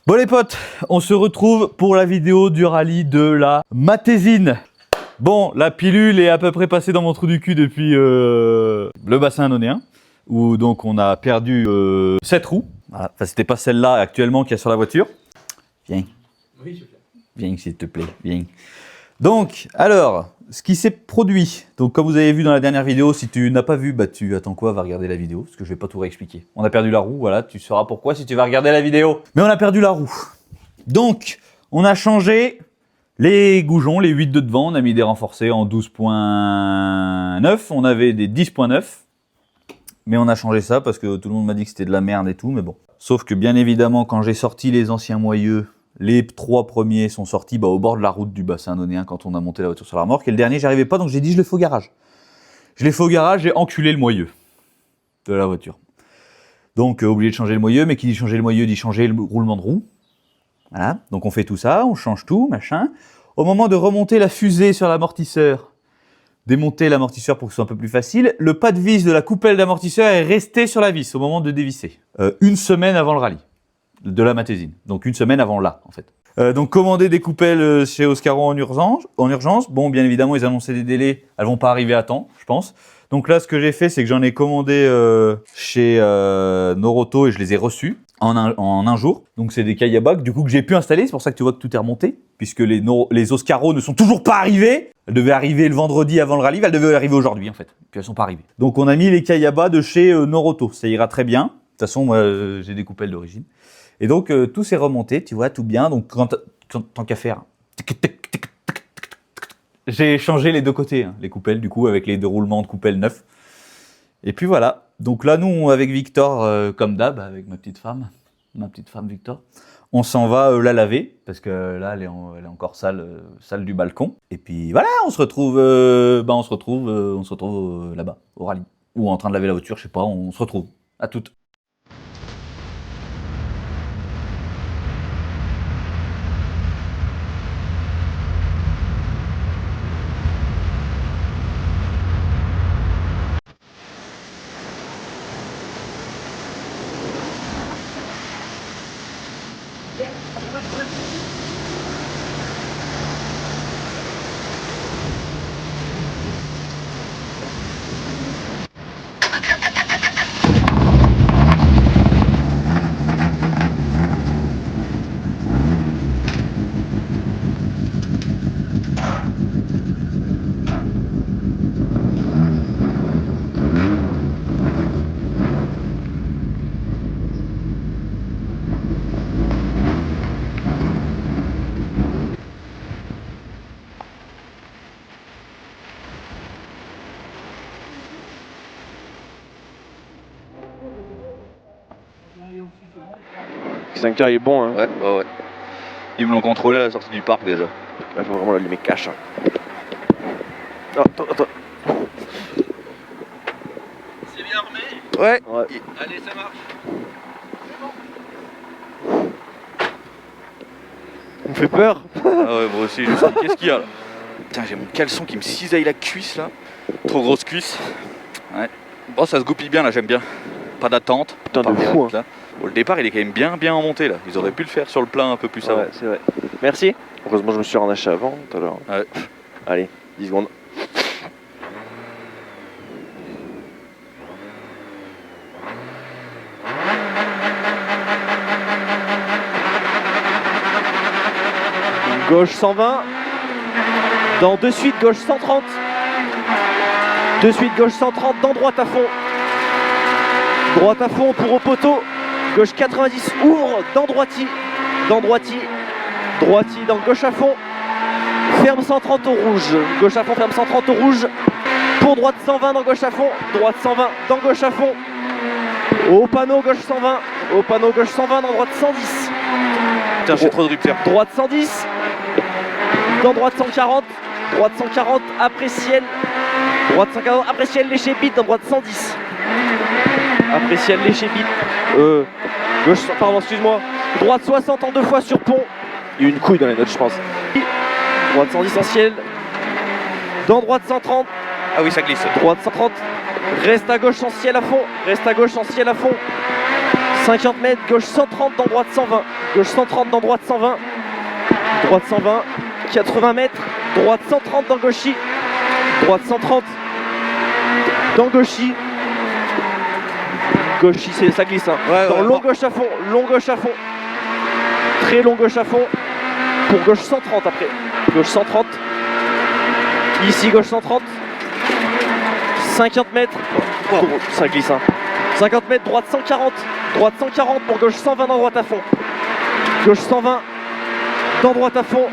Bon les potes, on se retrouve pour la vidéo du rallye de la Matésine. Bon, la pilule est à peu près passée dans mon trou du cul depuis le bassin annonéen, où donc on a perdu 7 roues. Voilà. Enfin, c'était pas celle-là actuellement qu'il y a sur la voiture. Viens. Oui, je viens. Viens s'il te plaît, viens. Donc, alors, ce qui s'est produit, donc comme vous avez vu dans la dernière vidéo, si tu n'as pas vu, bah tu attends quoi, va regarder la vidéo, parce que je vais pas tout réexpliquer. On a perdu la roue, voilà, tu sauras pourquoi si tu vas regarder la vidéo. Mais on a perdu la roue. Donc, on a changé les goujons, les 8 de devant, on a mis des renforcés en 12.9, on avait des 10.9, mais on a changé ça parce que tout le monde m'a dit que c'était de la merde et tout, mais bon. Sauf que bien évidemment, quand j'ai sorti les anciens moyeux, les 3 premiers sont sortis au bord de la route du bassin annonéen quand on a monté la voiture sur la remorque. Et le dernier, j'arrivais pas, donc j'ai dit je le fais au garage. Je l'ai fait au garage, j'ai enculé le moyeu de la voiture. Donc obligé de changer le moyeu, mais qui dit changer le moyeu dit changer le roulement de roue. Voilà, donc on fait tout ça, on change tout, machin. Au moment de remonter la fusée sur l'amortisseur, démonter l'amortisseur pour que ce soit un peu plus facile, le pas de vis de la coupelle d'amortisseur est resté sur la vis au moment de dévisser. Une semaine avant le rallye de la Matésine, donc une semaine avant là en fait. Donc commander des coupelles chez Oscaro en urgence. Bon, bien évidemment, ils annonçaient des délais, elles vont pas arriver à temps, je pense. Donc là, ce que j'ai fait, c'est que j'en ai commandé chez Noroto et je les ai reçus en un jour. Donc c'est des Kayabak, du coup que j'ai pu installer, c'est pour ça que tu vois que tout est remonté, puisque les Oscaro ne sont toujours pas arrivés. Elles devaient arriver le vendredi avant le rallye, elles devaient arriver aujourd'hui en fait, puis elles sont pas arrivées. Donc on a mis les Kayaba de chez Noroto, ça ira très bien. De toute façon, moi j'ai des coupelles d'origine. Et donc, tout s'est remonté, tu vois, tout bien. Donc, tant qu'à faire, j'ai changé les deux côtés, hein, les coupelles, du coup, avec les deux roulements de coupelles neufs. Et puis voilà. Donc là, nous, avec Victor, comme d'hab, avec ma petite femme Victor, on s'en va la laver, parce que là, elle est encore sale du balcon. Et puis voilà, on se retrouve là-bas, au rallye. Ou en train de laver la voiture, je sais pas, on se retrouve. À toutes. X5R il est bon hein. Ouais. Ils me l'ont contrôlé à la sortie du parc déjà. Là faut vraiment l'allumer cash. Hein. Oh, attends. C'est bien armé. Ouais. Allez, ça marche. On me fait peur. Ah ouais, moi aussi, je sais. Qu'est-ce qu'il y a là? Putain, j'ai mon caleçon qui me cisaille la cuisse là. Trop grosse cuisse. Ouais. Bon, ça se goupille bien là, j'aime bien. Pas d'attente. Putain de fou. Hein. Bon, le départ, il est quand même bien en montée là. Ils auraient pu le faire sur le plein un peu plus avant. Ouais, c'est vrai. Merci. Heureusement, je me suis renachat avant tout à l'heure. Ouais. Allez, 10 secondes. Gauche 120. Dans de suite, gauche 130. De suite, gauche 130. Dans droite à fond. Droite à fond pour au poteau. Gauche 90. Ouvre. Dans droiti. Dans droiti. Droiti dans gauche à fond. Ferme 130 au rouge. Gauche à fond, ferme 130 au rouge. Pour droite 120 dans gauche à fond. Droite 120 dans gauche à fond. Au panneau gauche 120. Au panneau gauche 120 dans droite 110. Putain, j'ai trop de rupture. Droite 110. Dans droite 140. Droite 140 après ciel. Droite 140 après ciel léché bite dans droite 110. Après ciel léché bite. Gauche, pardon, excuse-moi. Droite 60 en 2 fois sur pont. Il y a eu une couille dans les notes, je pense. Droite 110 en ciel. Dans droite 130. Ah oui, ça glisse. Droite 130. Reste à gauche en ciel à fond. Reste à gauche en ciel à fond. 50 mètres, gauche 130 dans droite 120. gauche 130 dans droite 120. Droite 120, 80 mètres, droite 130 dans gauchy. Droite 130 dans gauchy. Gauchy, ça glisse. Hein. Dans long gauche à fond, long gauche à fond. Très long gauche à fond. Pour gauche 130 après. Gauche 130. Ici, gauche 130. 50 mètres. Oh, ça glisse. Hein. 50 mètres, droite 140. Droite 140 pour gauche 120 dans droite à fond. Gauche 120 dans droite à fond.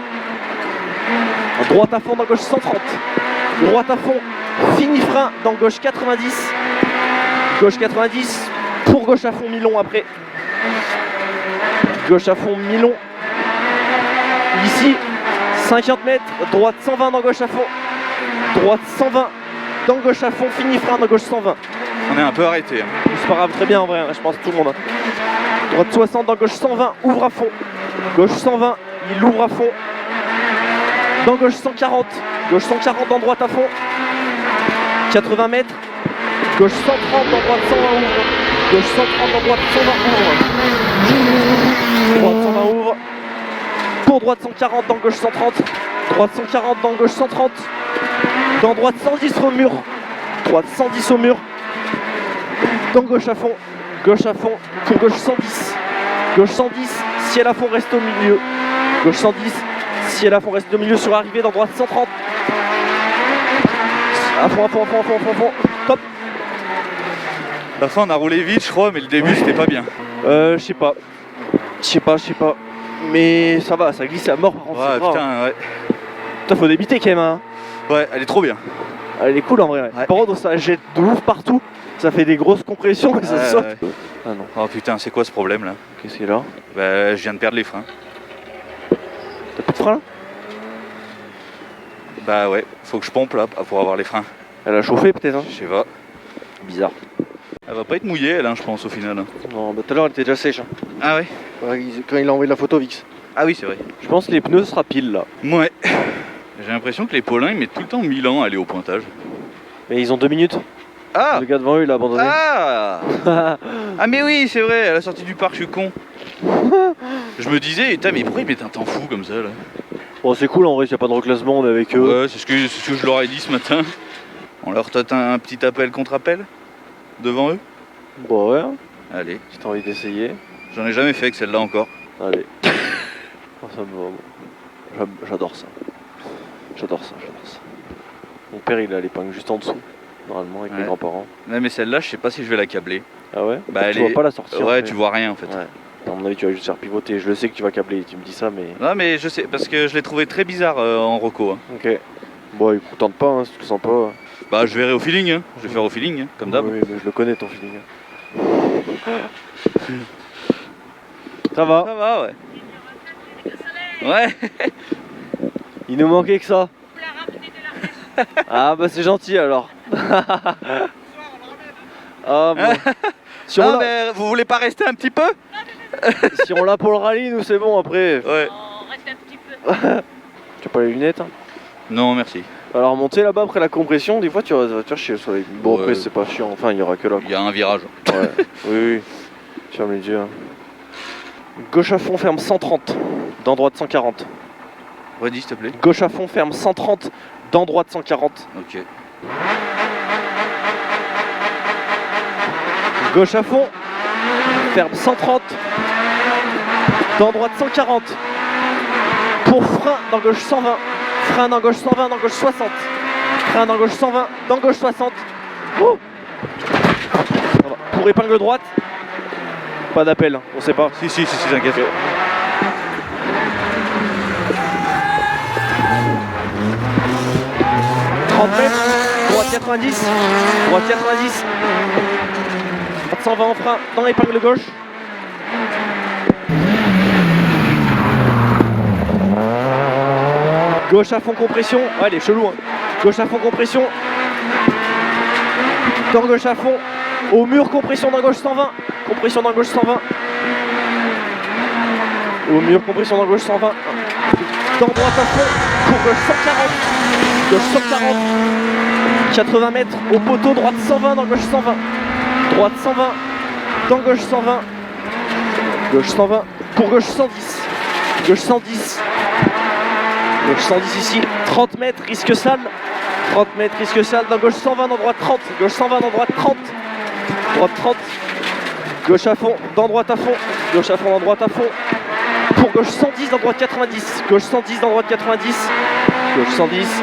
Droite à fond dans gauche 130. Droite à fond. Fini frein dans gauche 90. Gauche 90 pour gauche à fond mi-long après. Gauche à fond mi-long. Ici, 50 mètres, droite 120 dans gauche à fond. Droite 120 dans gauche à fond, fini frein dans gauche 120. On est un peu arrêté. Hein. C'est pas grave, très bien en vrai, je pense tout le monde. Droite 60 dans gauche 120, ouvre à fond. Gauche 120, il ouvre à fond. Dans gauche 140, gauche 140 dans droite à fond. 80 mètres, gauche 130 dans droite 120 ouvre. Gauche 130 dans droite 120 ouvre. Droite 120 ouvre. Pour droite 140 dans gauche 130. Droite 140 dans gauche 130. Dans droite 110 au mur. Droite 110 au mur. Dans gauche à fond. Gauche à fond. Pour gauche 110. Gauche 110. Ciel à fond reste au milieu. Gauche 110. Ciel à fond reste au milieu sur arrivée dans droite 130. À fond, à fond, à fond, à fond, à fond. Top. La fin on a roulé vite je crois mais le début c'était pas bien. Je sais pas. Je sais pas. Mais ça va, ça glisse à mort par contre. Ouais putain ouais. Putain faut débiter quand même hein. Ouais elle est trop bien. Elle est cool en vrai. Ouais. Par contre ça jette de ouf partout. Ça fait des grosses compressions et ça saute. Ouais. Ah non. Oh putain c'est quoi ce problème là? Qu'est-ce qu'il y a là? Bah je viens de perdre les freins. T'as plus de frein là? Bah ouais, faut que je pompe là pour avoir les freins. Elle a chauffé peut-être hein. Je sais pas. Bizarre. Elle va pas être mouillée elle hein, je pense au final. Non bah tout à l'heure elle était déjà sèche. Hein. Ah ouais? Ouais, quand il a envoyé la photo Vix. Ah oui c'est vrai. Je pense que les pneus sera pile là. Ouais. J'ai l'impression que les Paulins ils mettent tout le temps 1000 ans à aller au pointage. Mais ils ont 2 minutes. Ah! Le gars devant eux il a abandonné. Ah! Ah mais oui c'est vrai, à la sortie du parc je suis con. Je me disais, putain mais pourquoi ils mettent un temps fou comme ça là? Bon c'est cool en vrai, il n'y a pas de reclassement, on est avec eux. Ouais c'est ce que je leur ai dit ce matin. On leur tâte un petit appel contre appel devant eux. Bon ouais, Allez, si t'as envie d'essayer. j'en ai jamais fait avec celle-là encore. Allez. Oh, ça me va. J'adore ça. J'adore ça. Mon père il a l'épingle juste en dessous, normalement avec mes grands-parents. Ouais, mais celle-là je sais pas si je vais la câbler. Ah ouais? Bah, tu vois pas la sortie. Ouais tu vois rien en fait. Ouais. À mon avis tu vas juste faire pivoter, je le sais que tu vas câbler, tu me dis ça mais... Non mais je sais, parce que je l'ai trouvé très bizarre en reco. Hein. Ok. Bon il tente pas hein, si tu le sens pas. Bah je verrai au feeling, hein. Je vais faire au feeling, hein, comme d'hab. Oui mais je le connais ton feeling. Ça va? Ça va ouais. Ouais. Il nous manquait que ça. Ah bah c'est gentil alors. Ah bon. Si on Ah, mais vous voulez pas rester un petit peu? si on l'a pour le rallye, nous c'est bon après. Ouais. On reste un petit peu. Tu as pas les lunettes hein? Non merci. Alors monter là-bas après la compression, des fois tu vas te faire chier le soleil. Bon Ouais. après c'est pas chiant, enfin il y aura que là. Il y a un virage. Ouais. Oui. Ferme les yeux. Hein. Gauche à fond ferme 130, dans droite 140. Redis s'il te plaît. Gauche à fond ferme 130, dans droite 140. Ok. Gauche à fond, ferme 130, dans droite 140. Pour frein dans gauche 120, frein dans gauche 120, dans gauche 60. Frein dans gauche 120, dans gauche 60. Oh ça va. Pour épingle droite, pas d'appel, hein. On sait pas. Si t'inquiète. Ok. Droite 90, droite 90, 120 en frein dans l'épingle gauche. Gauche à fond compression, ouais, elle est chelou hein. Gauche à fond compression, dans gauche à fond, au mur compression dans gauche 120, compression dans gauche 120. Au mur compression dans gauche 120, dans droite à fond, pour gauche 140, gauche 140. 80 mètres au poteau, droite 120 dans gauche 120. Droite 120, dans gauche 120. Gauche 120, pour gauche 110. Gauche 110. Gauche 110 ici, 30 mètres, risque sale. 30 mètres, risque sale, dans gauche 120, dans droite 30. Gauche 120, dans droite 30. Droite 30. Gauche à fond, dans droite à fond. Gauche à fond, dans droite à fond. Pour gauche 110, dans droite 90. Gauche 110, dans droite 90. Gauche 110.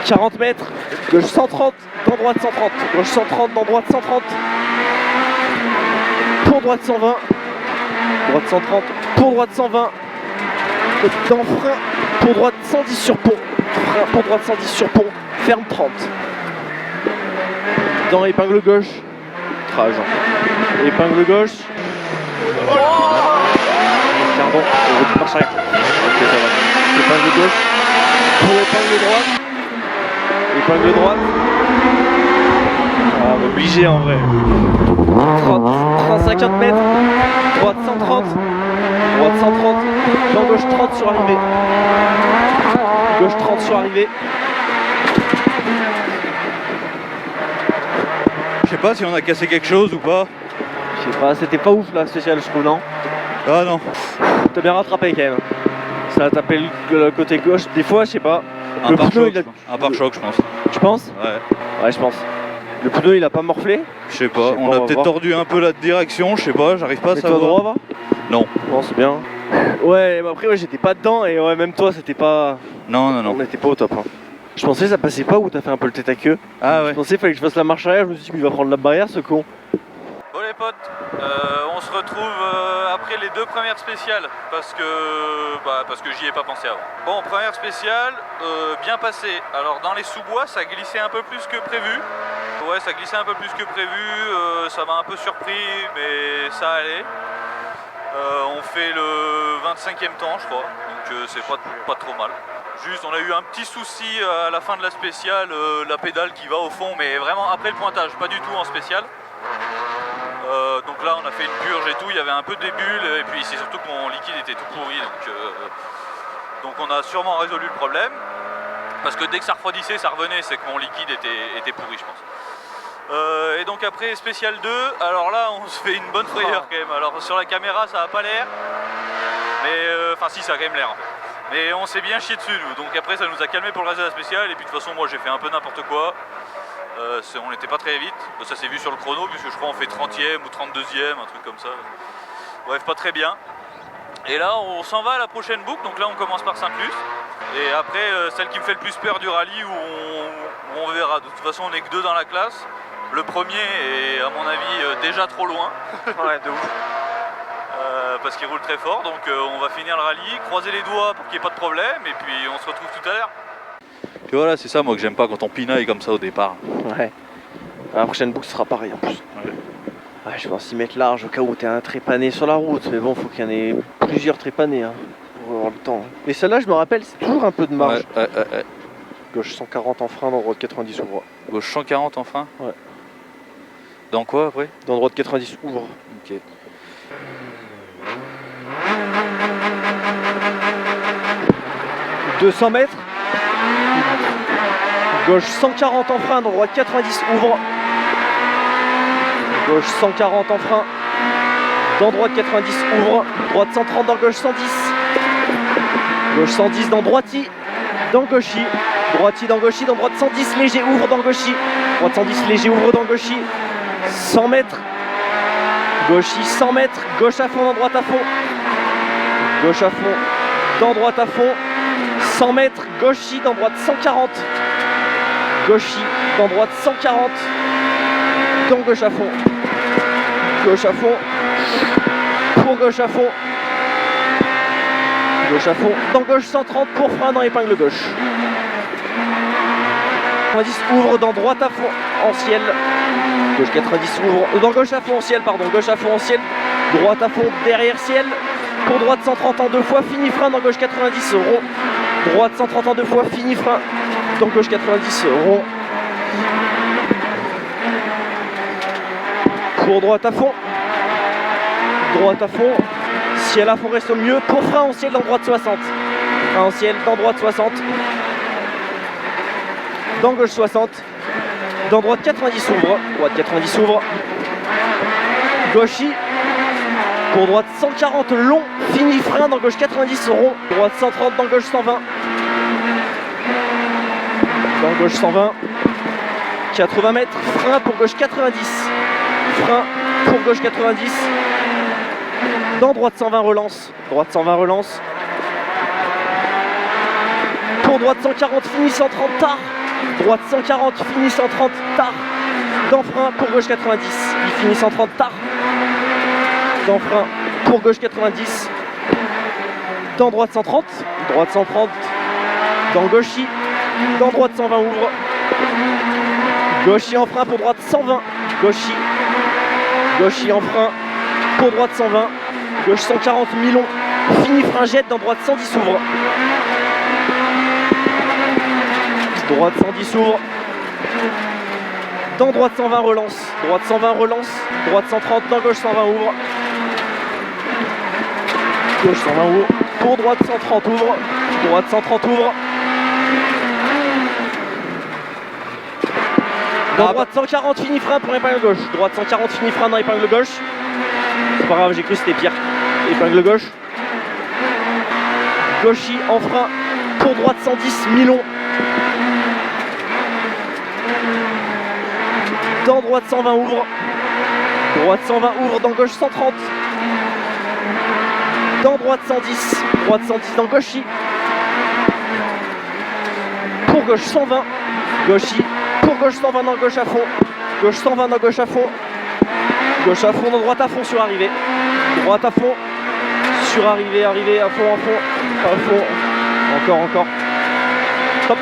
40 mètres. Gauche 130, dans droite 130. Gauche 130, dans droite 130. Pour droite 120. Droite 130. Pour droite 120. Dans frein. Pour droite 110 sur pont. Frein pour droite 110 sur pont. Ferme 30. Dans épingle gauche. Trage. Épingle gauche. Pardon, on marche arrière. Ok, ça va. Épingle gauche. Pour épingle droite. Épingle droite. Ah, on est obligé en vrai. 30, 50 mètres. Droite 130. Droite 130. Dans gauche 30 sur arrivée. Gauche 30 sur arrivée. Je sais pas si on a cassé quelque chose ou pas. Je sais pas, c'était pas ouf la spéciale, je trouve, non? Ah non. T'as bien rattrapé quand même. Ça a tapé le côté gauche. Des fois, je sais pas. Un Le pare-choc, pneu, je pense. Un pare-choc, je pense. Tu penses? Ouais. Ouais, je pense. Le pneu, il a pas morflé. Je sais pas. On a peut-être tordu un peu la direction, je sais pas, j'arrive pas à Mais toi savoir. droit, va? Non. Bon, c'est bien. Ouais, mais après, ouais, j'étais pas dedans et ouais, même toi, c'était pas. Non, non, On non. n'était pas au top. Hein. Je pensais ça passait pas ou t'as fait un peu le tête à queue. Ah Je ouais. pensais qu'il fallait que je fasse la marche arrière. Je me suis dit, mais il va prendre la barrière, ce con. Bon les potes, on se retrouve après les deux premières spéciales parce que j'y ai pas pensé avant. Bon, première spéciale, bien passé. Alors dans les sous-bois, ça glissait un peu plus que prévu. Ouais, ça glissait un peu plus que prévu, ça m'a un peu surpris, mais ça allait. On fait le 25e temps, je crois, donc c'est pas trop mal. Juste, on a eu un petit souci à la fin de la spéciale, la pédale qui va au fond, mais vraiment après le pointage, pas du tout en spéciale. Donc là on a fait une purge et tout, il y avait un peu des bulles et puis c'est surtout que mon liquide était tout pourri donc on a sûrement résolu le problème parce que dès que ça refroidissait ça revenait, c'est que mon liquide était pourri je pense. Et donc après spécial 2, alors là on se fait une bonne frayeur quand même. Alors sur la caméra ça a pas l'air, mais enfin si ça a quand même l'air en fait. Mais on s'est bien chié dessus nous, donc après ça nous a calmé pour le reste de la spéciale et puis de toute façon moi j'ai fait un peu n'importe quoi. On n'était pas très vite, ça s'est vu sur le chrono puisque je crois on fait 30e ou 32e, un truc comme ça. Bref, pas très bien. Et là on s'en va à la prochaine boucle, donc là on commence par Saint-Plus. Et après celle qui me fait le plus peur du rallye où on verra. De toute façon on n'est que deux dans la classe. Le premier est à mon avis déjà trop loin. Ouais, de ouf. Parce qu'il roule très fort, donc on va finir le rallye, croiser les doigts pour qu'il n'y ait pas de problème et puis on se retrouve tout à l'heure. Et voilà, c'est ça moi que j'aime pas quand on pinaille comme ça au départ. Ouais. La prochaine boucle sera pareil en plus. Ouais. Ouais, je pense y mettre large au cas où t'es un trépané sur la route, mais bon, faut qu'il y en ait plusieurs trépanés hein, pour avoir le temps. Mais celle-là, je me rappelle, c'est toujours un peu de marge. Ouais. Gauche 140 en frein, dans droite 90 ouvre. Gauche 140 en frein. Ouais. Dans quoi après? Dans droite 90 ouvre. Ok. « 200 mètres. Gauche 140 en frein, dans droite 90 ouvre. Gauche 140 en frein. Dans droite 90 ouvre. Droite 130 dans gauche 110. Gauche 110 dans droiti. Dans gauchi. Droiti dans gauchi. Dans droite 110 léger ouvre dans gauchi. Droite 110 léger ouvre dans gauchi. 100 mètres. Gauchi 100 mètres. Gauche à fond dans droite à fond. Gauche à fond dans droite à fond. 100 mètres. Gauchi dans droite 140. Gauchi dans droite 140. Dans gauche à fond. Gauche à fond. Pour gauche à fond. Gauche à fond. Dans gauche 130 pour frein dans épingle gauche. 90 ouvre dans droite à fond en ciel. Gauche 90 ouvre. Dans gauche à fond en ciel, pardon. Gauche à fond en ciel. Droite à fond derrière ciel. Pour droite 130 en deux fois. Fini frein dans gauche 90 rond. Droite 130 en deux fois. Fini frein dans gauche 90 rond. Pour droite à fond. Droite à fond. Ciel à fond reste au mieux. Pour frein en ciel dans droite 60. Frein en ciel dans droite 60. Dans gauche 60. Dans droite 90 ouvre. Droite 90 ouvre. Gauchi. Pour droite 140 long, fini frein dans gauche 90 rond. Droite 130 dans gauche 120. Dans gauche 120. 80 mètres, frein pour gauche 90. Frein pour gauche 90. Dans droite 120 relance. Droite 120 relance. Pour droite 140 fini 130 tard. Droite 140 fini 130 tard. Dans frein pour gauche 90. Il finit 130 tard. Dans frein pour gauche 90. Dans droite 130. Droite 130. Dans gauchy. Dans droite 120 ouvre. Gauchy en frein pour droite 120. Gauchy. Gauchy en frein pour droite 120. Gauche 140 mi-long. Fini frein jette dans droite 110 ouvre. Droite 110 ouvre. Dans droite 120 relance. Droite 120 relance. Droite 130 dans gauche 120 ouvre. Gauche 120 ouvre. Pour droite 130 ouvre. Droite 130 ouvre. Dans droite 140 fini frein pour épingle gauche. Droite 140 fini frein dans épingle gauche. C'est pas grave, j'ai cru que c'était pire. Épingle gauche. Gauchy en frein pour droite 110 mi-long. Dans droite 120 ouvre. Droite 120 ouvre dans gauche 130. Dans droite 110. Droite 110 dans gauchy. Pour gauche 120. Gauchy. Pour gauche 120 dans gauche à fond. Gauche 120 dans gauche à fond. Gauche à fond dans droite à fond sur arrivée. Droite à fond. Sur arrivée, arrivée, à fond, à fond. Encore. Stop.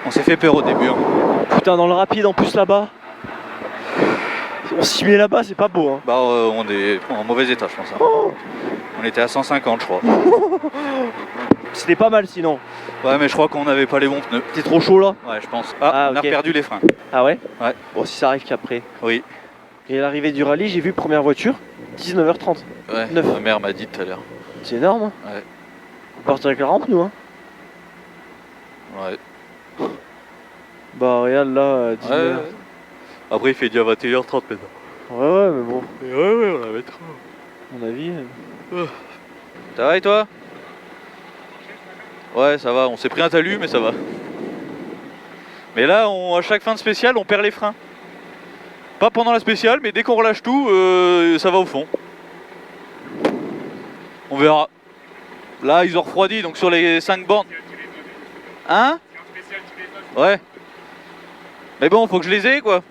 On s'est fait peur au début. Hein. Putain, dans le rapide en plus là-bas. On s'y met là-bas, c'est pas beau. Hein. Bah, on est en mauvais état, je pense. Hein. Oh, On était à 150, je crois. c'était pas mal sinon. Ouais, mais je crois qu'on n'avait pas les bons pneus. T'es trop chaud là? Ouais, je pense. Ah, on a ok. perdu les freins. Ah ouais? Ouais. Bon, si ça arrive qu'après. Oui. Et à l'arrivée du rallye, j'ai vu première voiture, 19h30. Ouais. 9. Ma mère m'a dit tout à l'heure. C'est énorme. Hein. Ouais. On part avec la rampe nous. Hein. Ouais. Bah regarde là, 19h. Ouais. Après, il fait déjà 21h30 maintenant. Ouais, mais bon, Ouais, on la mettra. à mon avis. Ça va et toi? Ouais, ça va. On s'est pris un talus, mais ça va. Mais là, à chaque fin de spéciale, on perd les freins. Pas pendant la spéciale, mais dès qu'on relâche tout, ça va au fond. On verra. Là, ils ont refroidi, donc sur les 5 bornes. Hein? Ouais. Mais bon, faut que je les ai, quoi.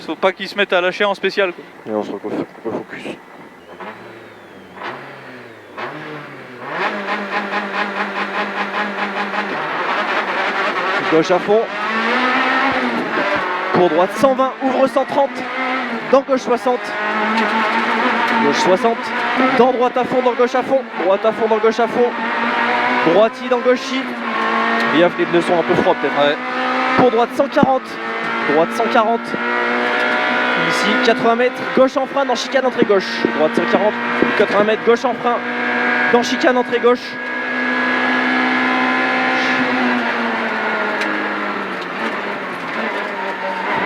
Faut pas qu'ils se mettent à lâcher en spécial, quoi. Et on se refocus. Gauche à fond. Pour droite 120, ouvre 130. Dans gauche 60. Gauche 60. Dans droite à fond, dans gauche à fond. Droite à fond, dans gauche à fond. Droiti dans gauchy. Bien, les pneus sont un peu froids peut-être. Ouais. Pour droite 140. Droite 140. Ici 80 mètres. Gauche en frein dans chicane entrée gauche. Droite 140. 80 mètres. Gauche en frein. Dans chicane entrée gauche.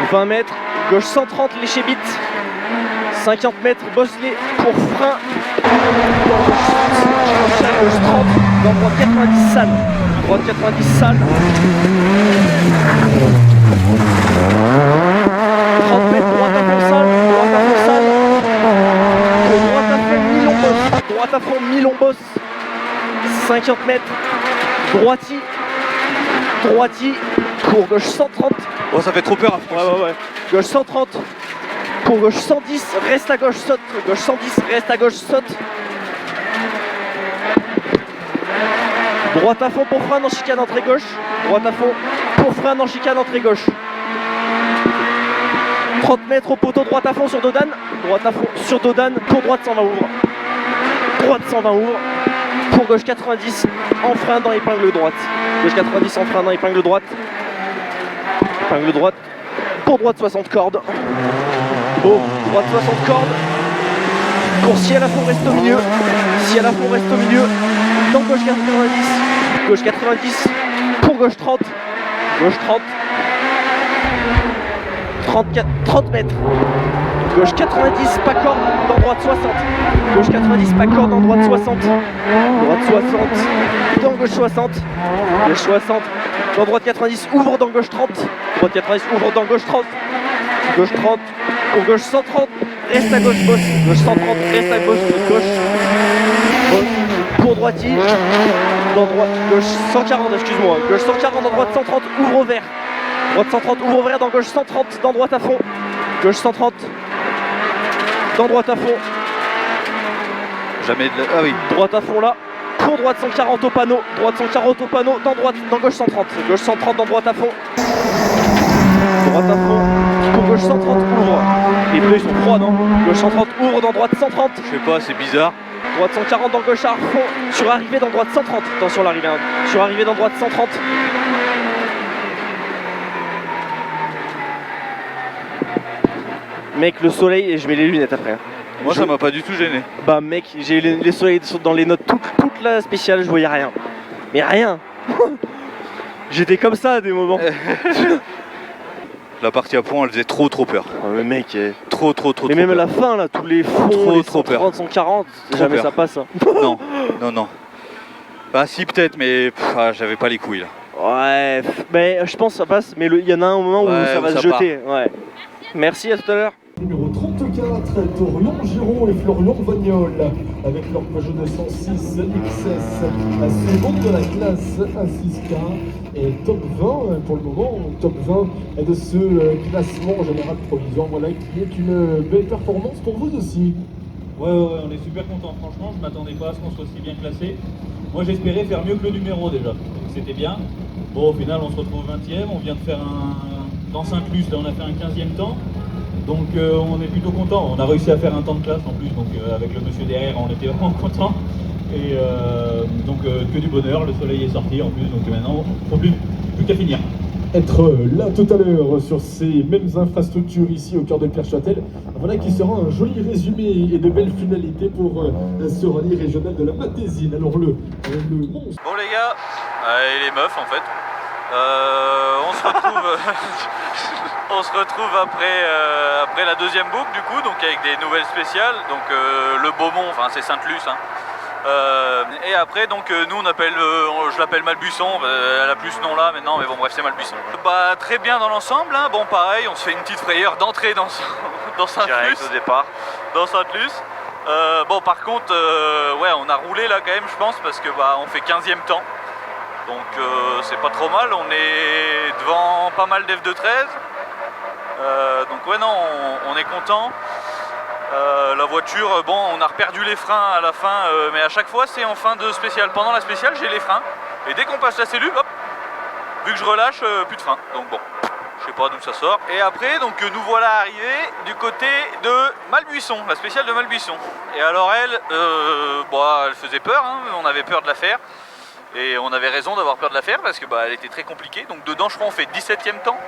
« 20 mètres, gauche 130, léché bite. 50 mètres, bosselé pour frein. Gauche 30, dans droite 90 sale. Droite 90 sale. 30 mètres, droite à fond sale. Droite à fond sale. Droite à fond mi-long boss. Droite à fond mi-long boss. 50 mètres, droiti. Droiti, pour gauche 130. Oh, ça fait trop peur à Ouais. Gauche 130. Pour gauche 110, reste à gauche, saute. Gauche 110, reste à gauche, saute. Droite à fond pour frein dans chicane entrée gauche. Droite à fond pour frein dans chicane entrée gauche. 30 mètres au poteau, droite à fond sur Dodane. Droite à fond sur Dodane. Pour droite 120 ouvre. Droite 120 ouvre. Pour gauche 90, en frein dans épingle droite. Gauche 90 en frein dans épingle droite. Épingle droite. Pour droite 60 cordes. Oh, droite 60 cordes. Pour si à la fond reste au milieu. Si à la fond reste au milieu. Dans gauche 90. Gauche 90. Pour gauche 30. Gauche 30. 30 mètres. Gauche 90, pas corde, dans droite 60. Gauche 90, pas corde, dans droite 60. Droite 60, dans gauche 60. Gauche 60, dans droite 90, ouvre dans gauche 30. Droite 90, ouvre dans gauche 30. Gauche 30, pour gauche 130, reste à gauche, bosse. Gauche 130, reste à gauche, gauche. Pour droitier, dans droite, gauche 140, excuse-moi. Gauche 140, dans droite 130, ouvre au vert. Droite 130, ouvre au vert, dans gauche 130, dans droite à fond. Gauche 130, dans droite à fond. Jamais de la... Ah oui. Droite à fond là. Pour droite 140 au panneau. Droite 140 au panneau. Dans droite, dans gauche 130. Gauche 130 dans droite à fond. Droite à fond. Pour gauche 130 ouvre. Les pneus ils sont froids non? Gauche 130 ouvre dans droite 130. Je sais pas, c'est bizarre. Droite 140 dans gauche à fond. Sur arrivée dans droite 130. Attention l'arrivée. Hein. Sur arrivée dans droite 130. Mec, le soleil, et je mets les lunettes après. Moi ça m'a pas du tout gêné. Bah mec, j'ai les soleils dans les notes toute la spéciale, je voyais rien. Mais rien. J'étais comme ça à des moments. La partie à point elle faisait trop peur. Oh, mais mec, Trop mais même peur. la fin là, tous les fonds, les 130, 140, jamais peur. ça passe. Hein. Non. Bah si peut-être mais j'avais pas les couilles là. Ouais, mais je pense que ça passe, mais il y en a un moment où ça va se jeter. Ouais. Merci, à tout à l'heure. Numéro 34, Torion Giron et Florian Vagnol, avec leur Peugeot 206 XS, la seconde de la classe 1.6K et top 20 pour le moment, top 20 de ce classement général provisoire, voilà, qui est une belle performance pour vous aussi. Ouais, on est super content. Franchement, je m'attendais pas à ce qu'on soit si bien classé. Moi, j'espérais faire mieux que le numéro déjà. Donc, c'était bien. Bon, au final, on se retrouve 20e. On vient de faire dans Saint-Clus, là, on a fait un 15e temps. Donc, on est plutôt content. On a réussi à faire un temps de classe en plus. Donc, avec le monsieur derrière, on était vraiment content. Et donc, que du bonheur. Le soleil est sorti en plus. Donc, maintenant, il ne faut plus qu'à finir. Être là tout à l'heure sur ces mêmes infrastructures ici au cœur de Clairechâtel, voilà qui sera un joli résumé et de belles finalités pour ce rallye régional de la Matésine. Alors le monstre. Bon les gars, et les meufs en fait, on se retrouve après la deuxième boucle du coup, donc avec des nouvelles spéciales, donc le Beaumont, enfin c'est Sainte-Luce, hein. Et après donc nous on appelle, je l'appelle Malbuisson, elle a plus ce nom là maintenant, mais bon bref c'est Malbuisson. Bah très bien dans l'ensemble, hein. Bon pareil, on se fait une petite frayeur d'entrée dans Sainte-Luce. au départ. Dans Sainte-Luce. Bon par contre, ouais on a roulé là quand même je pense parce que bah on fait 15e temps. Donc c'est pas trop mal, on est devant pas mal d'F213. Donc ouais non, on est content. La voiture, bon on a reperdu les freins à la fin, mais à chaque fois c'est en fin de spéciale. Pendant la spéciale j'ai les freins, et dès qu'on passe la cellule, hop, vu que je relâche, plus de freins. Donc bon, je sais pas d'où ça sort. Et après donc nous voilà arrivés du côté de Malbuisson, la spéciale de Malbuisson. Et alors elle, elle faisait peur, hein, on avait peur de la faire. Et on avait raison d'avoir peur de la faire parce que elle était très compliquée. Donc dedans je crois on fait 17e temps.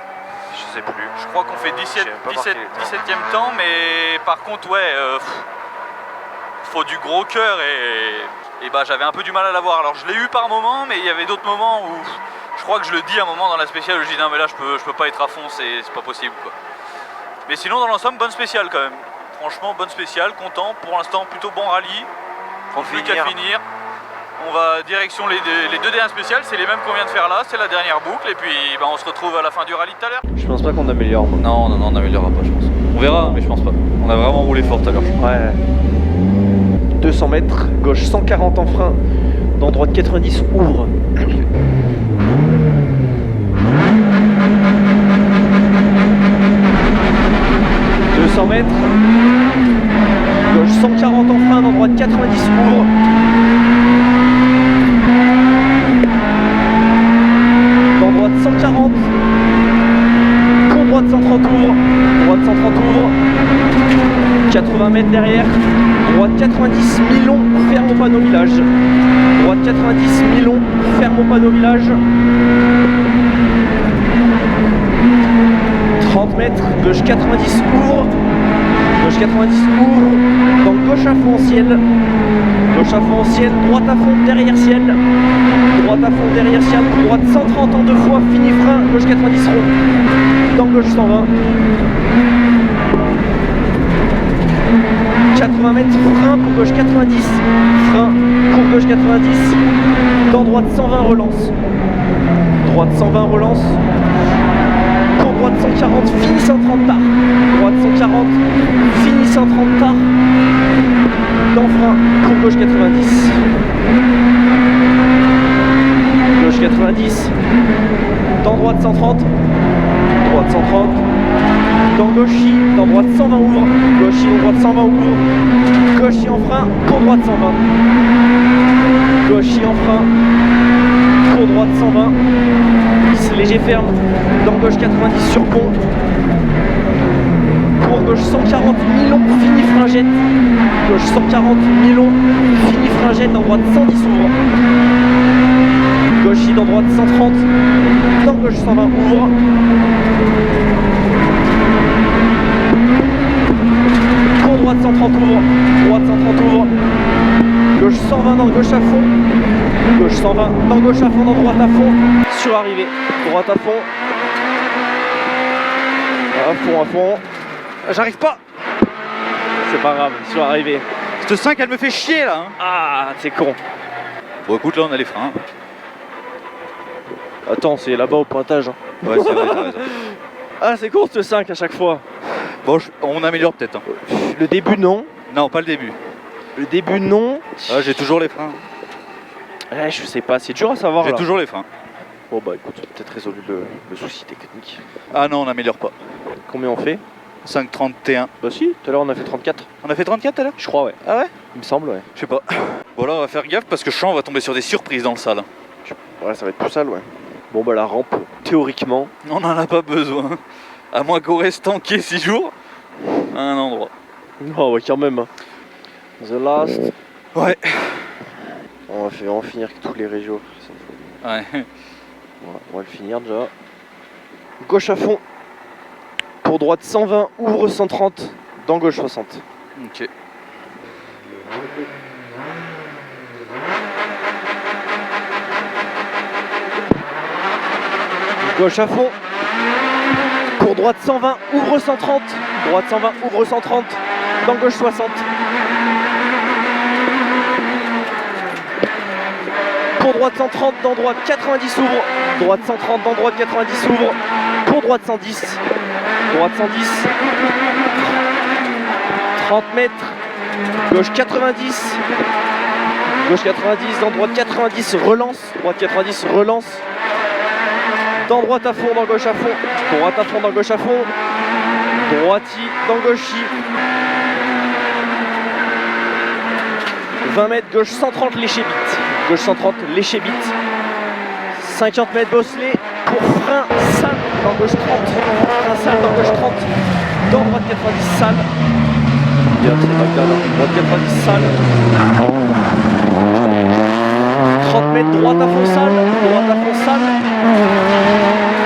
Je sais plus. Je crois qu'on fait 17e temps, mais par contre, ouais, faut du gros cœur et j'avais un peu du mal à l'avoir. Alors je l'ai eu par moment, mais il y avait d'autres moments où je crois que je le dis à un moment dans la spéciale où je dis non mais là je peux pas être à fond, c'est pas possible quoi. Mais sinon dans l'ensemble, bonne spéciale quand même. Franchement, bonne spéciale, content. Pour l'instant, plutôt bon rallye. Plus qu'à finir. On va direction les deux dernières spéciales, c'est les mêmes qu'on vient de faire là, c'est la dernière boucle et puis on se retrouve à la fin du rallye tout à l'heure. Je pense pas qu'on améliore. Moi. Non, on n'améliorera pas je pense. On verra, mais je pense pas. On a vraiment roulé fort tout à l'heure. Ouais. 200 mètres, gauche 140 en frein, dans droite 90, ouvre. « 200 mètres, gauche 140 en frein, dans droite 90, ouvre. Dans droite 140, pour droite 130 ouvre, droite 130 ouvre, 80 mètres derrière, droite 90, Milon, ferme au panneau village, droite 90, Milon, ferme au panneau village, 30 mètres, gauche 90 ouvre, gauche 90 ouvre, dans gauche à fond en ciel, gauche à fond en ciel, droite à fond derrière ciel, droite à fond derrière ciel, droite 130 en deux fois, fini frein, gauche 90 rond, dans gauche 120. 80 mètres, frein pour gauche 90, frein pour gauche 90, dans droite 120 relance, droite 120 relance, pour droite 140, fini 130 par, droite 140, fini 130 par, dans frein pour gauche 90, gauche 90, dans droite 130, droite 130, dans gauchis, dans droite 120 ouvre, gauchis, dans droite 120 ouvre, gauchis en frein, pour droite 120, gauchis en frein, pour droite 120, ici léger ferme, dans gauche 90 sur pont, pour gauche 140, mi-long, fini fringette, gauche 140, mi-long, fini fringette, dans droite 110 ouvre, gauchis, dans droite 130, dans gauche 120 ouvre, droite 130 ouvre, droite 130 ouvre, gauche 120 dans gauche à fond, gauche 120 dans gauche à fond, dans droite à fond, sur arrivée, droite à fond, à fond, j'arrive pas, c'est pas grave, sur arrivée. Cette 5 elle me fait chier là hein. Ah, c'est con. Bon écoute là on a les freins. Attends, c'est là-bas au pointage. Ouais c'est vrai, t'as raison. Ah, c'est con ce 5 à chaque fois. Bon on améliore peut-être. Hein. Le début non. Non pas le début. Le début non. Ah, j'ai toujours les freins. Ouais, je sais pas, c'est dur à savoir J'ai là. toujours les freins. Bon bah écoute, peut-être résolu le souci technique. Ah non on n'améliore pas. Combien on fait? 5,31. Bah si, tout à l'heure on a fait 34. On a fait 34 tout à l'heure? Je crois, ouais. Ah ouais? Il me semble, ouais. Je sais pas. Bon là on va faire gaffe parce que je sens on va tomber sur des surprises dans le sale. Ouais, ça va être plus sale, ouais. Bon bah la rampe, théoriquement. On n'en a pas besoin. À moins qu'on reste tanké 6 jours à un endroit. Oh ouais, quand même. The last. Ouais. On va finir avec tous les régios. Ouais. On va le finir déjà. Gauche à fond. Pour droite 120, ouvre 130. Dans gauche 60. Ok. Gauche à fond. Pour droite 120, ouvre 130. Droite 120, ouvre 130. Dans gauche 60. Pour droite 130, dans droite 90 ouvre. Droite 130, dans droite 90 ouvre. Pour droite 110. Droite 110. 30 mètres. Gauche 90. Gauche 90, dans droite 90, relance. Droite 90, relance. Dans droite à fond, dans gauche à fond. Droite à fond, dans gauche à fond. Droiti, dans gauchi. 20 mètres, gauche 130, lécher bite. Gauche 130, lécher bite. 50 mètres, bosselet. Pour frein, sale, dans gauche 30. Frein, sale, dans gauche 30. Dans droite 90, sale. Bien, c'est pas grave. Droite 90, sale. 30 mètres, droite à fond, sale. Droite à fond, sale.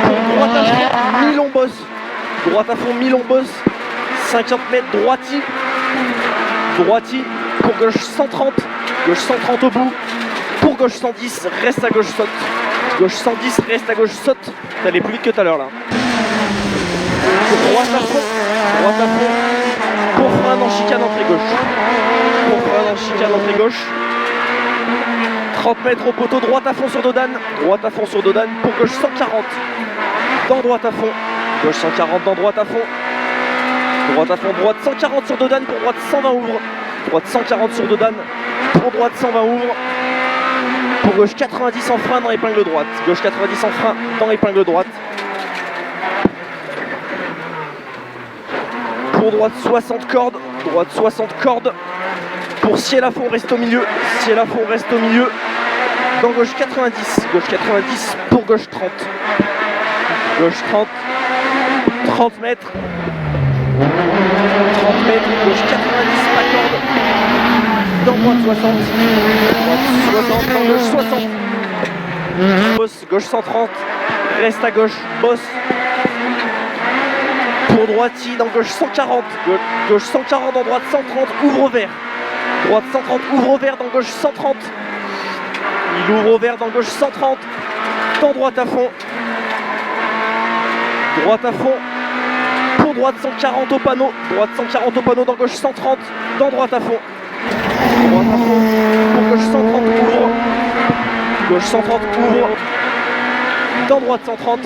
Pour droite à fond, mi-long bosse. Droite à fond, mi-long bosse. 50 mètres, droiti. Droiti. Pour gauche 130. Gauche 130 au bout. Pour gauche 110, reste à gauche, saute. Gauche 110, reste à gauche, saute. T'es allé plus vite que tout à l'heure là. Droite à fond. Droite à fond. Pour frein dans chicane, entrée gauche. Pour frein dans chicane, entrée gauche. 30 mètres au poteau, droite à fond sur Dodane. Droite à fond sur Dodane. Pour gauche 140. Dans droite à fond. Gauche 140, dans droite à fond. Droite à fond, droite 140 sur Dodane. Pour droite 120 ouvre. Droite 140 sur Dodane. Pour droite 120 ouvre. Pour gauche 90 en frein dans épingle droite. Gauche 90 en frein dans épingle droite. Pour droite 60 cordes. Droite 60 cordes. Pour ciel à fond, reste au milieu. Ciel à fond, reste au milieu. Dans gauche 90. Gauche 90 pour gauche 30. Gauche 30. 30 mètres. 30 mètres. Gauche 90, pas corde. Dans droite 60. Droite 60. Dans gauche 60. Bosse. Gauche 130. Reste à gauche. Bosse. Pour droiti. Dans gauche 140. Gauche 140. Dans droite 130. Ouvre au vert. Droite 130, ouvre au vert, dans gauche 130. Il ouvre au vert, dans gauche 130. Dans droite à fond. Droite à fond. Pour Dans droite 140 au panneau. Droite 140 au panneau. Dans gauche 130. Dans droite à fond. Droite à fond. Pour gauche 130 ouvre. Gauche 130 ouvre. Dans droite 130.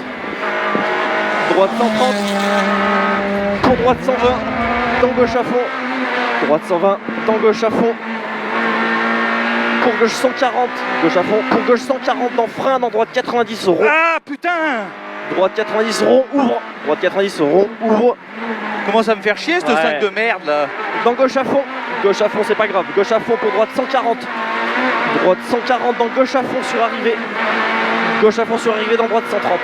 Droite 130. Pour droite 120. Dans gauche à fond. Droite 120. Dans gauche à fond. Pour gauche 140. Gauche à fond. Pour gauche 140 dans frein. Dans droite 90 rond. Ah putain! Droite 90 rond ouvre. Droite 90 rond ouvre. Commence à me faire chier ce Ouais. 5 de merde là. Dans gauche à fond. Gauche à fond, c'est pas grave. Gauche à fond pour droite 140. Droite 140 dans gauche à fond sur arrivée. Gauche à fond sur arrivée dans droite 130.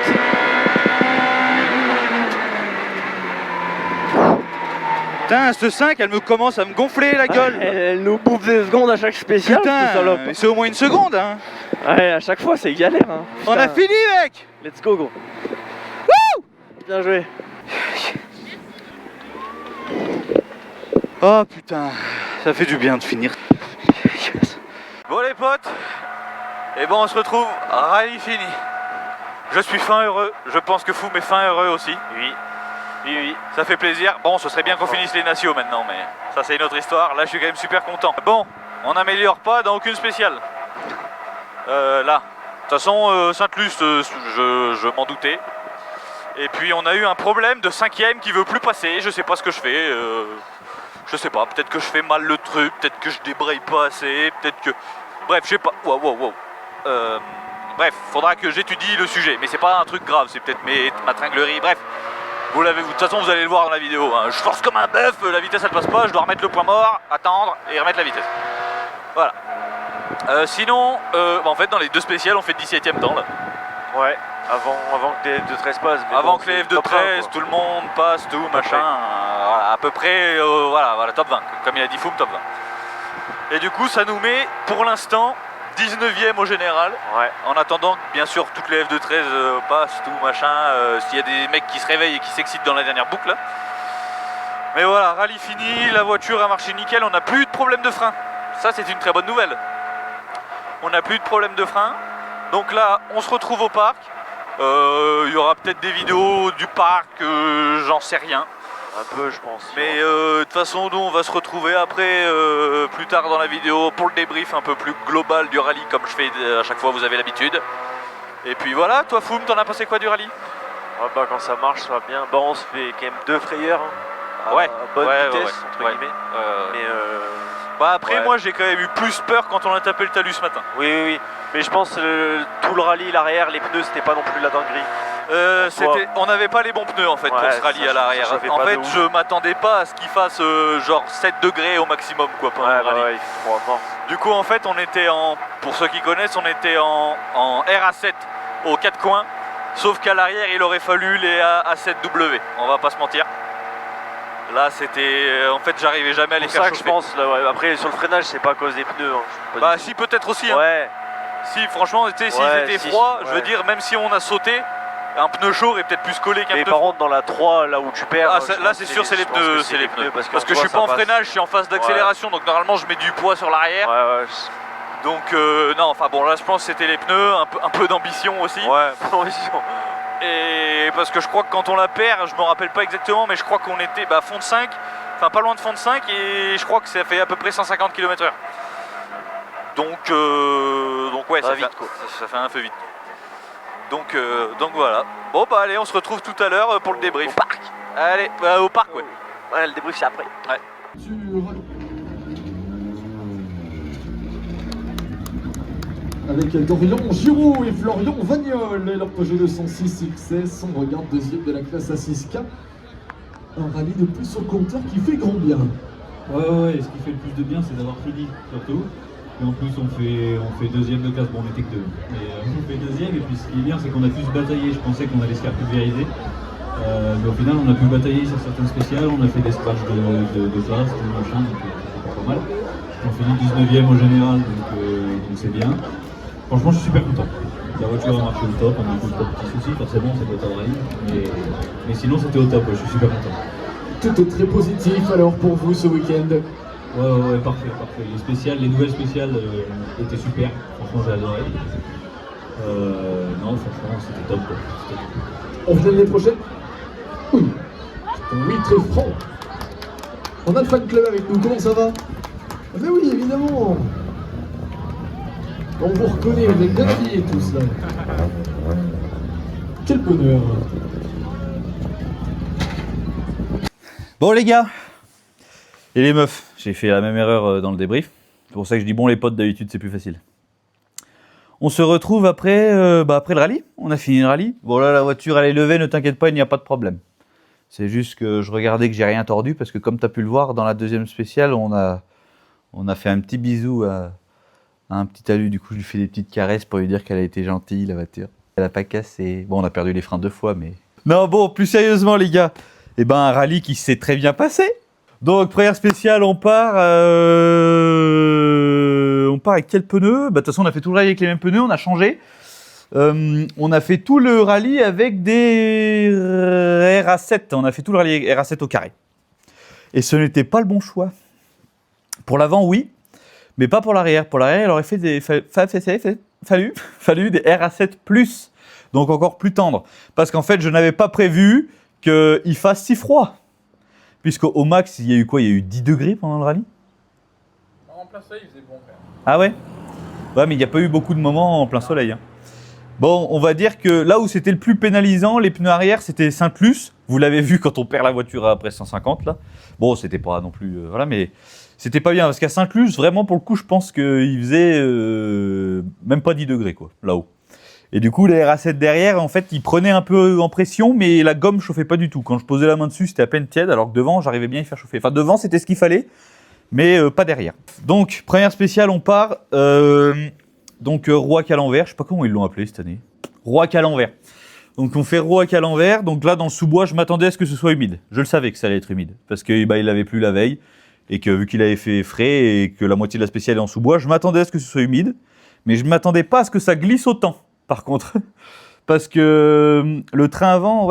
Putain, ce 5, elle me commence à me gonfler la gueule. Elle nous bouffe des secondes à chaque spécial. Putain, cette salope. mais c'est au moins une seconde hein. Ouais, à chaque fois c'est galère. Hein. On a Putain. fini mec. Let's go gros. Wouh. Bien joué. Oh putain, ça fait du bien de finir. Bon les potes, et bon on se retrouve, rallye fini. Je suis fin heureux, je pense que Foum est fin heureux aussi. Oui, oui, oui, ça fait plaisir. Bon, ce serait bien qu'on finisse les nationaux maintenant, mais ça c'est une autre histoire. Là je suis quand même super content. Bon, on n'améliore pas dans aucune spéciale. Là, de toute façon Sainte-Luce, je m'en doutais. Et puis on a eu un problème de 5ème qui veut plus passer, je sais pas ce que je fais. Je sais pas, peut-être que je fais mal le truc, peut-être que je débraye pas assez, peut-être que... Bref, je sais pas. Wow. Bref, faudra que j'étudie le sujet, mais c'est pas un truc grave, c'est peut-être ma tringlerie, bref. Vous l'avez, de toute façon vous allez le voir dans la vidéo, hein. Je force comme un bœuf, la vitesse elle passe pas, je dois remettre le point mort, attendre et remettre la vitesse. Voilà. Sinon, en fait dans les deux spéciales on fait 17ème temps là. Ouais, avant que les F2-13 passent. Avant que les F2-13, tout le monde passe, tout, machin, voilà, à peu près, voilà, top 20, comme il a dit Foum, top 20. Et du coup, ça nous met, pour l'instant, 19ème au général, Ouais. en attendant que, bien sûr, toutes les F2-13 passent, tout, machin, s'il y a des mecs qui se réveillent et qui s'excitent dans la dernière boucle, là. Mais voilà, rallye fini, la voiture a marché nickel, on n'a plus de problème de frein. Ça, c'est une très bonne nouvelle. On n'a plus de problème de frein. Donc là, on se retrouve au parc. Il y aura peut-être des vidéos du parc, j'en sais rien. Un peu, je pense. Mais de toute façon, nous, on va se retrouver après, plus tard dans la vidéo, pour le débrief un peu plus global du rallye, comme je fais à chaque fois, vous avez l'habitude. Et puis voilà, toi Foum, t'en as pensé quoi du rallye? Ouais, bah, quand ça marche, ça va bien. Bon, on se fait quand même 2 frayeurs. Hein, Ouais, à bonne ouais, vitesse, ouais, entre ouais. guillemets. Mais Bah après, ouais. moi, j'ai quand même eu plus peur quand on a tapé le talus ce matin. oui. Mais je pense tout le rallye, l'arrière, les pneus, c'était pas non plus la dinguerie. On n'avait pas les bons pneus en fait pour Ouais, ce rallye ça, à l'arrière. ça fait En pas fait, de ouf. je m'attendais pas à ce qu'il fasse genre 7 degrés au maximum quoi pendant Ouais, le rallye. il fait froid mort. Du coup, en fait, on était pour ceux qui connaissent, on était en RA7 aux 4 coins. Sauf qu'à l'arrière, il aurait fallu les A7W. On va pas se mentir. Là, c'était. En fait, j'arrivais jamais à les C'est faire ça que je chauffer. pense. Là, ouais. Après, sur le freinage, c'est pas à cause des pneus. Hein. Bah, si, peut-être aussi. Hein. Ouais. Si, franchement, tu sais, s'ils Ouais, étaient si, froids, ouais. je veux dire, même si on a sauté, un pneu chaud est peut-être plus collé qu'un Mais pneu par froid. contre, dans la 3, là où tu perds. Ah, je là, pense c'est que sûr, c'est les je pense pneus. que C'est les pneus. Parce que je qu'en suis toi, pas en ça passe. freinage, je suis en phase d'accélération, donc normalement, je mets du poids sur l'arrière. Ouais. Donc, non, enfin bon, là, je pense que c'était les pneus, un peu d'ambition aussi. Ouais, bon, vision. Et parce que je crois que quand on la perd, je me rappelle pas exactement, mais je crois qu'on était fond de 5, enfin pas loin de fond de 5, et je crois que ça fait à peu près 150 km/h. Donc ouais, ça vite, quoi. Ça fait un peu vite. Donc voilà. Bon bah allez, on se retrouve tout à l'heure pour le débrief. Au parc. Allez, au parc, ouais. Ouais, le débrief, c'est après. Ouais. Avec Dorian Giraud et Florian Vagnol et leur Peugeot 206 XS, on regarde deuxième de la classe A6K. Un rallye de plus au compteur qui fait grand bien. Ouais, ce qui fait le plus de bien, c'est d'avoir fini, surtout. Et en plus, on fait deuxième de classe, bon, on était que deux. Et on fait deuxième, et puis ce qui est bien, c'est qu'on a pu se batailler. Je pensais qu'on allait se faire pulvériser. Mais au final, on a pu batailler sur certaines spéciales, on a fait des scratchs de classe, tout le machin, donc c'est pas mal. On finit 19ème au général, donc c'est bien. Franchement, je suis super content. La voiture a marché au top, on a eu pas de petits soucis, forcément, c'est pas pareil. Mais sinon, c'était au top, ouais, je suis super content. Tout est très positif alors pour vous ce week-end. Ouais, parfait. Les nouvelles spéciales étaient super, franchement j'ai adoré. Non, franchement c'était top quoi. On vient l'année prochaine? Oui. Oui, très franc. On a le fan club avec nous, comment ça va? Ah ben oui, évidemment. On vous reconnaît, vous êtes bien habillés tous là. Quel bonheur. Bon les gars et les meufs, j'ai fait la même erreur dans le débrief. C'est pour ça que je dis bon les potes, d'habitude c'est plus facile. On se retrouve après, après le rallye. On a fini le rallye. Bon là la voiture elle est levée, ne t'inquiète pas, il n'y a pas de problème. C'est juste que je regardais que j'ai rien tordu parce que comme tu as pu le voir dans la deuxième spéciale, on a fait un petit bisou à un petit talus. Du coup je lui fais des petites caresses pour lui dire qu'elle a été gentille la voiture. Elle a pas cassé. Bon on a perdu les freins 2 fois mais... Non bon, plus sérieusement les gars, eh ben un rallye qui s'est très bien passé. Donc première spéciale, on part avec quel pneu? Bah de toute façon on a fait tout le rallye avec les mêmes pneus, on a changé. On a fait tout le rallye avec des RA7, on a fait tout le rallye RA7 au carré. Et ce n'était pas le bon choix. Pour l'avant oui, mais pas pour l'arrière. Pour l'arrière il aurait fallu des RA7+, donc encore plus tendre. Parce qu'en fait je n'avais pas prévu qu'il fasse si froid. Puisqu'au max, il y a eu quoi? Il y a eu 10 degrés pendant le rallye? En plein soleil, il faisait bon frère. Ah ouais? Ouais, mais il n'y a pas eu beaucoup de moments en plein soleil. Hein. Bon, on va dire que là où c'était le plus pénalisant, les pneus arrière, c'était Saint-Plus. Vous l'avez vu quand on perd la voiture après 150 là. Bon, c'était pas non plus... voilà, mais c'était pas bien. Parce qu'à Saint-Plus, vraiment, pour le coup, je pense qu'il faisait même pas 10 degrés, quoi, là-haut. Et du coup, les RA7 derrière, en fait, ils prenaient un peu en pression, mais la gomme chauffait pas du tout. Quand je posais la main dessus, c'était à peine tiède, alors que devant, j'arrivais bien à y faire chauffer. Enfin, devant, c'était ce qu'il fallait, mais pas derrière. Donc, première spéciale, on part. Rouac à l'envers, je sais pas comment ils l'ont appelé cette année. Rouac à l'envers. Donc, on fait Rouac à l'envers. Donc là, dans le sous-bois, je m'attendais à ce que ce soit humide. Je le savais que ça allait être humide, parce qu'il l'avait plu la veille, et que vu qu'il avait fait frais, et que la moitié de la spéciale est en sous-bois, je m'attendais à ce que ce soit humide, mais je m'attendais pas à ce que ça glisse autant. Par contre, parce que le train avant,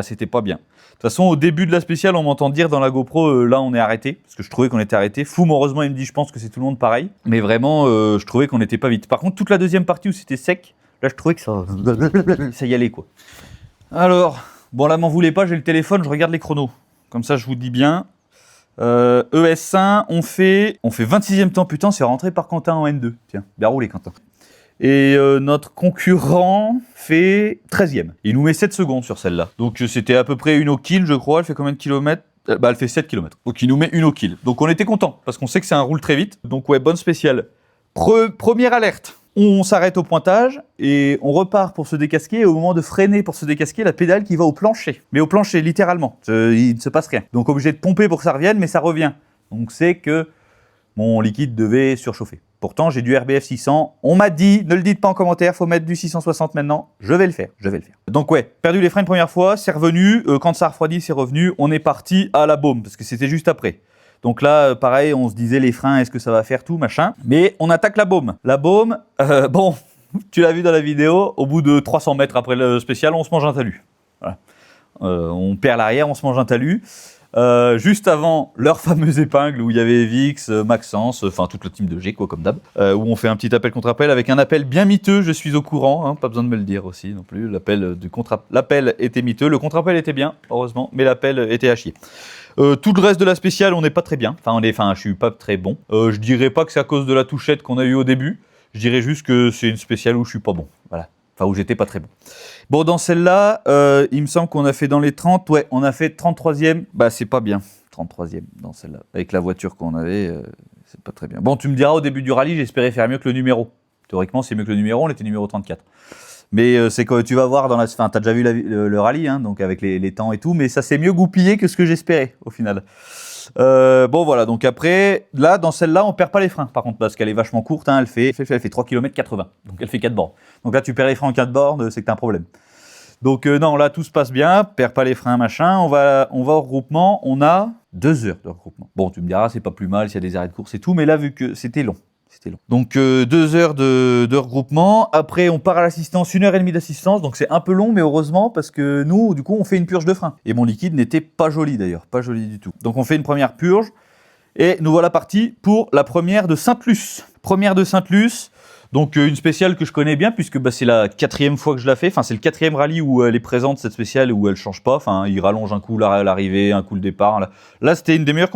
c'était pas bien. De toute façon, au début de la spéciale, on m'entend dire dans la GoPro, là on est arrêté, parce que je trouvais qu'on était arrêté. Foum, heureusement, il me dit, je pense que c'est tout le monde pareil. Mais vraiment, je trouvais qu'on n'était pas vite. Par contre, toute la deuxième partie où c'était sec, là je trouvais que ça y allait quoi. Alors, bon là m'en voulez pas, j'ai le téléphone, je regarde les chronos. Comme ça, je vous dis bien. ES1, on fait 26e temps, putain, c'est rentré par Quentin en N2. Tiens, bien roulé Quentin. Et notre concurrent fait 13e. Il nous met 7 secondes sur celle-là. Donc c'était à peu près une au kill, je crois. Elle fait combien de kilomètres? Elle fait 7 km. Donc il nous met une au kill. Donc on était content parce qu'on sait que c'est un roule très vite. Donc ouais, bonne spéciale. Première alerte. On s'arrête au pointage et on repart pour se décasquer. Et au moment de freiner pour se décasquer, la pédale qui va au plancher. Mais au plancher, littéralement. Il ne se passe rien. Donc obligé de pomper pour que ça revienne, mais ça revient. Donc c'est que mon liquide devait surchauffer. Pourtant, j'ai du RBF 600. On m'a dit, ne le dites pas en commentaire, faut mettre du 660 maintenant. Je vais le faire. Donc ouais, perdu les freins une première fois, c'est revenu. Quand ça a refroidi, c'est revenu. On est parti à la baume, parce que c'était juste après. Donc là, pareil, on se disait les freins, est-ce que ça va faire tout, machin. Mais on attaque la baume. La baume, bon, tu l'as vu dans la vidéo, au bout de 300 mètres après le spécial, on se mange un talus. Voilà. On perd l'arrière, on se mange un talus. Juste avant leur fameuse épingle où il y avait Vix, Maxence, enfin toute la team de G quoi comme d'hab, où on fait un petit appel contre appel avec un appel bien miteux, je suis au courant, hein, pas besoin de me le dire aussi non plus, l'appel était miteux, le contre-appel était bien heureusement, mais l'appel était à chier. Tout le reste de la spéciale on n'est pas très bien, je suis pas très bon, je dirais pas que c'est à cause de la touchette qu'on a eu au début, je dirais juste que c'est une spéciale où je suis pas bon, voilà. Enfin, où j'étais pas très bon. Bon, dans celle-là, il me semble qu'on a fait dans les 30. Ouais, on a fait 33e. Bah, c'est pas bien. 33e dans celle-là. Avec la voiture qu'on avait, c'est pas très bien. Bon, tu me diras, au début du rallye, j'espérais faire mieux que le numéro. Théoriquement, c'est mieux que le numéro. On était numéro 34. Mais c'est que tu vas voir dans la... Enfin, t'as déjà vu le rallye, hein, donc avec les temps et tout. Mais ça s'est mieux goupillé que ce que j'espérais, au final. Bon voilà, donc après, là, dans celle-là, on perd pas les freins, par contre, parce qu'elle est vachement courte, hein, elle fait 3 km 80, donc elle fait 4 bornes. Donc là, tu perds les freins en 4 bornes, c'est que t'as un problème. Donc non, là, tout se passe bien, perds pas les freins, machin, on va au regroupement, on a 2 heures de regroupement. Bon, tu me diras, c'est pas plus mal s'il y a des arrêts de course et tout, mais là, vu que c'était long. Donc 2 heures de regroupement, après on part à l'assistance, 1h30 d'assistance, donc c'est un peu long mais heureusement parce que nous du coup on fait une purge de frein. Et mon liquide n'était pas joli d'ailleurs, pas joli du tout. Donc on fait une première purge et nous voilà partis pour la première de Saint-Luce. Première de Saint-Luce, Donc une spéciale que je connais bien puisque bah, c'est la 4e fois que je la fais. Enfin c'est le 4e rallye où elle est présente cette spéciale où elle change pas. Enfin il rallonge un coup l'arrivée, un coup le départ. Là c'était une des meilleures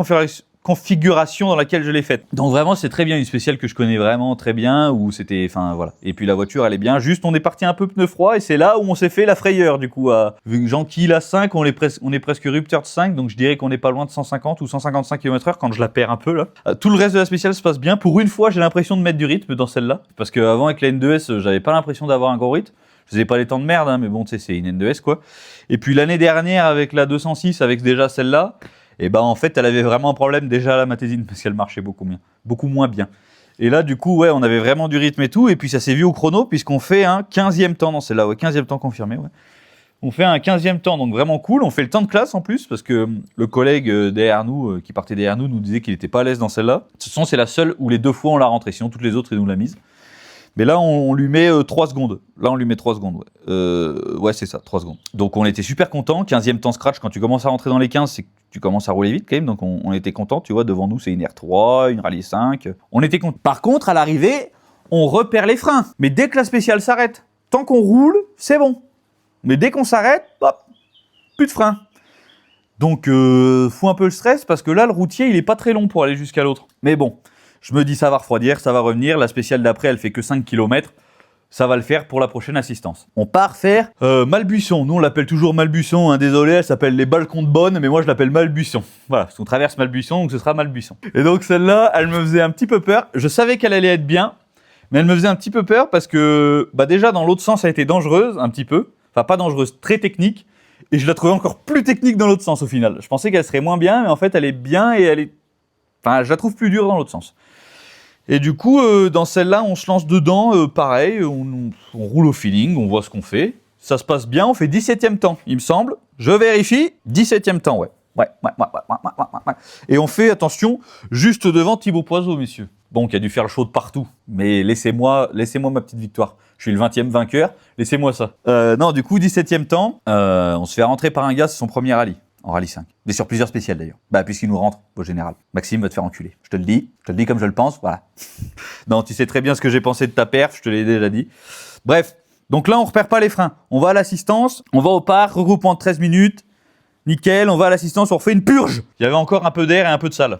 configuration dans laquelle je l'ai faite. Donc vraiment c'est très bien une spéciale que je connais vraiment très bien où c'était, enfin voilà. Et puis la voiture elle est bien, juste on est parti un peu pneu froid et c'est là où on s'est fait la frayeur du coup. Vu que Jean-Kiel a 5, on est presque rupture de 5, donc je dirais qu'on n'est pas loin de 150 ou 155 km/h quand je la perds un peu là. Tout le reste de la spéciale se passe bien. Pour une fois j'ai l'impression de mettre du rythme dans celle-là parce qu'avant avec la N2S j'avais pas l'impression d'avoir un gros rythme. Je faisais pas les temps de merde hein, mais bon tu sais c'est une N2S quoi. Et puis l'année dernière avec la 206 avec déjà celle-là, et ben en fait elle avait vraiment un problème déjà à la Matésine parce qu'elle marchait beaucoup moins bien. Et là du coup ouais on avait vraiment du rythme et tout et puis ça s'est vu au chrono puisqu'on fait un 15e temps dans celle-là, ouais 15e temps confirmé ouais. On fait un 15e temps donc vraiment cool, on fait le temps de classe en plus parce que le collègue derrière nous qui partait derrière nous disait qu'il était pas à l'aise dans celle-là. De toute façon c'est la seule où les 2 fois on l'a rentrée, sinon toutes les autres il nous l'a mise. Mais là, on lui met 3 secondes. Là, on lui met 3 secondes. Ouais, ouais c'est ça, 3 secondes. Donc, on était super contents. 15e temps scratch, quand tu commences à rentrer dans les 15, c'est que tu commences à rouler vite quand même. Donc, on était contents. Tu vois, devant nous, c'est une R3, une Rallye 5. On était contents. Par contre, à l'arrivée, on repère les freins. Mais dès que la spéciale s'arrête, tant qu'on roule, c'est bon. Mais dès qu'on s'arrête, hop, plus de freins. Donc, faut un peu le stress parce que là, le routier, il est pas très long pour aller jusqu'à l'autre. Mais bon. Je me dis ça va refroidir, ça va revenir. La spéciale d'après, elle fait que 5 km. Ça va le faire pour la prochaine assistance. On part faire Malbuisson. Nous, on l'appelle toujours Malbuisson. Hein, désolé, elle s'appelle les Balcons de Bonne, mais moi, je l'appelle Malbuisson. Voilà, parce qu'on traverse Malbuisson, donc ce sera Malbuisson. Et donc, celle-là, elle me faisait un petit peu peur. Je savais qu'elle allait être bien, mais elle me faisait un petit peu peur parce que, bah déjà, dans l'autre sens, elle était dangereuse, un petit peu. Enfin, pas dangereuse, très technique. Et je la trouvais encore plus technique dans l'autre sens, au final. Je pensais qu'elle serait moins bien, mais en fait, elle est bien et elle est... Enfin, je la trouve plus dure dans l'autre sens. Et du coup, dans celle-là, on se lance dedans, pareil, on roule au feeling, on voit ce qu'on fait. Ça se passe bien, on fait 17e temps, il me semble. Je vérifie, 17e temps, ouais. Ouais. Et on fait, attention, juste devant Thibaut Poiseau, messieurs. Bon, qui a dû faire le show de partout, mais laissez-moi ma petite victoire. Je suis le 20e vainqueur, laissez-moi ça. Non, du coup, 17e temps, on se fait rentrer par un gars, c'est son premier rallye. En Rallye 5. Mais sur plusieurs spéciales d'ailleurs. Bah, puisqu'il nous rentre, au général. Maxime va te faire enculer. Je te le dis comme je le pense, voilà. Non, tu sais très bien ce que j'ai pensé de ta perf, je te l'ai déjà dit. Bref, donc là, on repère pas les freins. On va à l'assistance, on va au parc, regroupement de 13 minutes. Nickel, on va à l'assistance, on refait une purge. Il y avait encore un peu d'air et un peu de salle.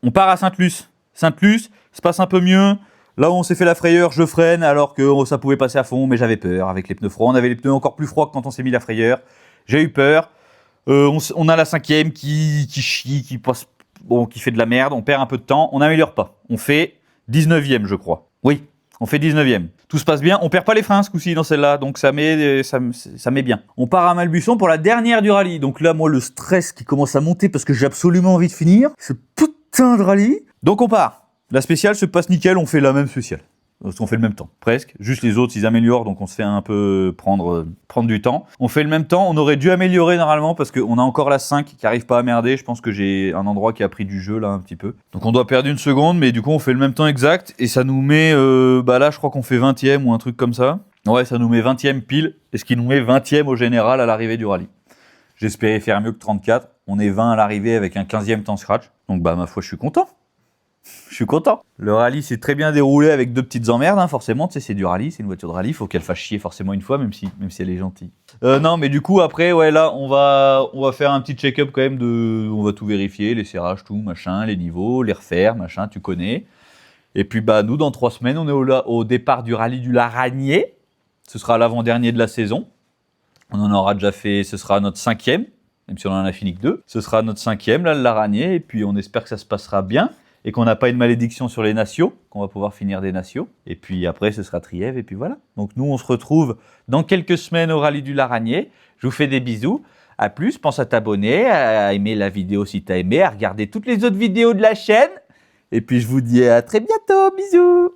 On part à Sainte-Luce. Sainte-Luce, se passe un peu mieux. Là où on s'est fait la frayeur, je freine alors que ça pouvait passer à fond, mais j'avais peur avec les pneus froids. On avait les pneus encore plus froids que quand on s'est mis la frayeur. J'ai eu peur. On a la 5e qui chie, qui passe, bon, qui fait de la merde, on perd un peu de temps, on n'améliore pas. On fait 19e, je crois. Oui, on fait 19e. Tout se passe bien, on perd pas les freins ce coup-ci dans celle-là, donc ça met bien. On part à Malbuisson pour la dernière du rallye. Donc là, moi, le stress qui commence à monter parce que j'ai absolument envie de finir ce putain de rallye. Donc on part. La spéciale se passe nickel, on fait la même spéciale. On fait le même temps, presque. Juste les autres, ils améliorent, donc on se fait un peu prendre du temps. On fait le même temps, on aurait dû améliorer normalement parce qu'on a encore la 5 qui arrive pas à merder. Je pense que j'ai un endroit qui a pris du jeu là un petit peu. Donc on doit perdre 1 seconde, mais du coup on fait le même temps exact et ça nous met, bah là je crois qu'on fait 20e ou un truc comme ça. Ouais, ça nous met 20e pile et ce qui nous met 20e au général à l'arrivée du rallye. J'espérais faire mieux que 34. On est 20 à l'arrivée avec un 15e temps scratch. Donc bah ma foi, je suis content. Je suis content. Le rallye s'est très bien déroulé avec 2 petites emmerdes, hein, forcément. Tu sais, c'est du rallye, c'est une voiture de rallye. Faut qu'elle fasse chier forcément une fois, même si elle est gentille. Non, mais du coup, après, ouais, là, on va faire un petit check-up quand même on va tout vérifier, les serrages, tout, machin, les niveaux, les refaire, machin, tu connais. Et puis, bah, nous, dans 3 semaines, on est au départ du rallye du Laragné. Ce sera l'avant-dernier de la saison. On en aura déjà fait, ce sera notre 5e, même si on en a fini que 2. Ce sera notre 5e, là, le Laragné. Et puis, on espère que ça se passera bien. Et qu'on n'a pas une malédiction sur les nations, qu'on va pouvoir finir des nations. Et puis après, ce sera Trièves, et puis voilà. Donc nous, on se retrouve dans quelques semaines au rallye du Laragné. Je vous fais des bisous. À plus, pense à t'abonner, à aimer la vidéo si t'as aimé, à regarder toutes les autres vidéos de la chaîne. Et puis je vous dis à très bientôt, bisous.